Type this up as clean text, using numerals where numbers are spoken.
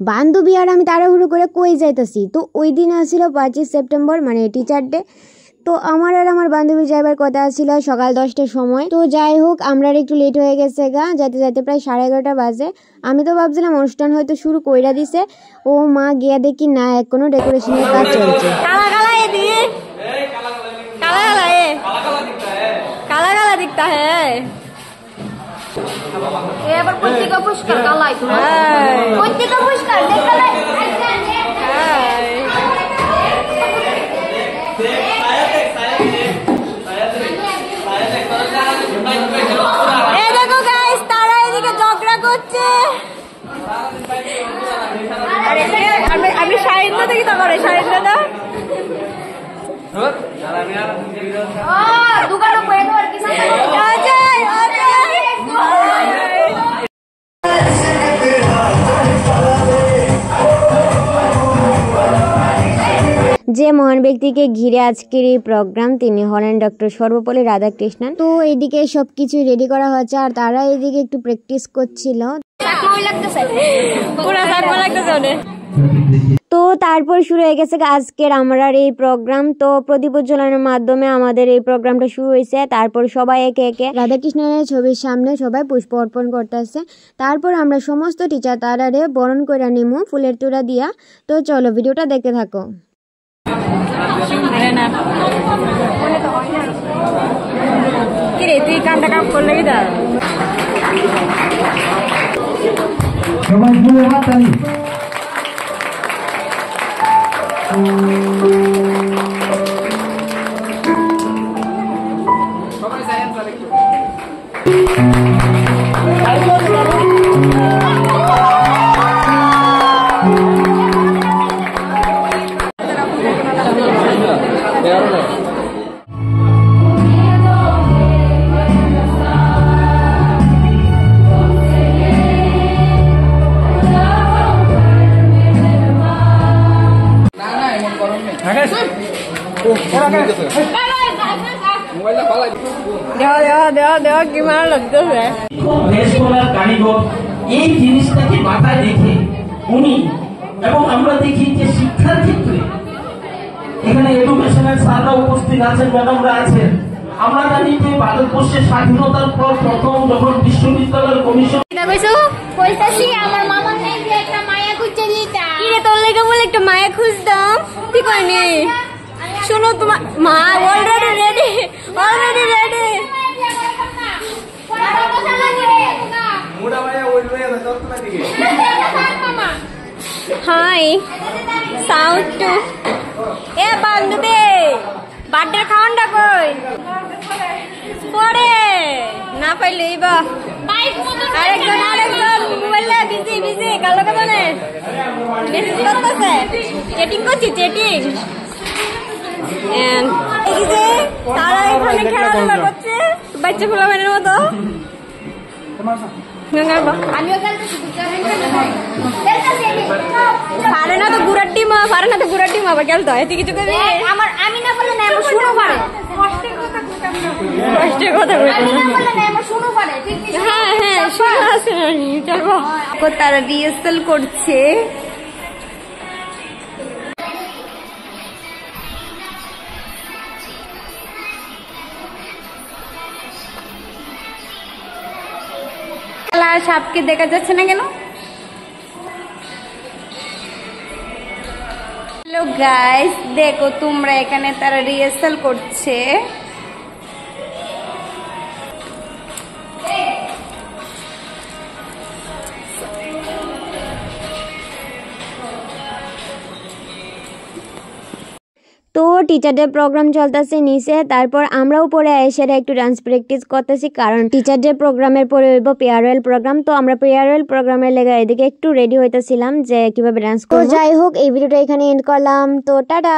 বান্ধবী আর আমি তাড়াহুড়ো করে কই যাইতেছি। তো ওই দিন আসছিল 25 সেপ্টেম্বর মানে টিচার ডে। তো আমার আর আমার বান্ধবী যাইবার কথা ছিল সকাল 10টার সময়। তো যাই হোক আমরা একটু লেট হয়ে গেছে গা, যাইতে যাইতে প্রায় 11:30 বাজে। আমি তো ভাবছিলাম অনুষ্ঠান হয়তো শুরু কইরা দিছে, ও মা গিয়া দেখি না এখনো ডেকোরেশনের কাজ চলছে। আমি সাহিত্য দেখি তো করে সাহিত্য না যে মহান ব্যক্তিকে ঘিরে আজকের এই প্রোগ্রাম তিনি হলেন ডক্টর সর্বপল্লী রাধাকৃষ্ণন। তো এইদিকে সবকিছু রেডি করা হচ্ছে আর তারা এইদিকে একটু প্র্যাকটিস করছিল। তো তারপর শুরু হয়ে গেছে আজকের আমরা এই প্রোগ্রাম। তো প্রদীপ উজ্জ্বলনের মাধ্যমে আমাদের এই প্রোগ্রামটা শুরু হয়েছে। তারপর সবাই একে একে রাধাকৃষ্ণনের ছবির সামনে সবাই পুষ্প অর্পণ করতেছে। তারপর আমরা সমস্ত টিচার তারারে বরণ করে নিমু ফুলের তোড়া দিয়া। তো চলো ভিডিওটা দেখতে থাকো। কিরে তুই কামটা কাম করলে কি দা সবাই জোরে হাততালি। সবাই সাইলেন্স আরেকটু এই জিনিসটাকে মাথায় রেখে উনি এবং আমরা দেখি যে শিক্ষার ক্ষেত্রে এখানে এডুকেশনের স্যাররা উপস্থিত আছেন, ম্যাডামরা আছেন। আমরা জানি যে ভারতবর্ষের স্বাধীনতার পর প্রথম যখন বিশ্ববিদ্যালয়ের কমিশন আমার মামার নাকি একটা মায়া খুঁজছে কিরে তোর লেগে বলে একটা মায়া খুঁজতাম তুই কইনি। শোনো তোমার মা already ready high sound to এ বান্ধবী বার্থডে খাওয়ানটা কই পরে না পাইলে বা আরেকজন মোবাইলে বিজি কালো কানে মেসেজ করতেছে চেটিং করছি চেটিং তারা এখানে খেলাধুলা করছে বাচ্চা ফুলাবানের মতো। পারে না তো গুড়ার টিম আবার খেলতে হয় কিছু করবি আমার আমি না বললে না শুনো পারে কষ্টের কথা হ্যাঁ শোনা আছে তারা রিহার্সাল করছে। সাপকে দেখা যাচ্ছে না কেন? হ্যালো গাইস দেখো তোমরা এখানে তারা রিহার্সাল করছে। তো টিচার ডে প্রোগ্রাম চলতেছে নিচে। তারপর আমরাও পরে এসে একটু ডান্স প্র্যাকটিস করতেছি, কারণ টিচার ডে প্রোগ্রামের পরে হইব পেয়ারওয়েল প্রোগ্রাম। তো আমরা পেয়ারওয়েল প্রোগ্রামের লেগে এদিকে একটু রেডি হইতেছিলাম যে কিভাবে ডান্স করব। যাই হোক এই ভিডিওটা এখানে এন্ড করলাম। তো টাটা।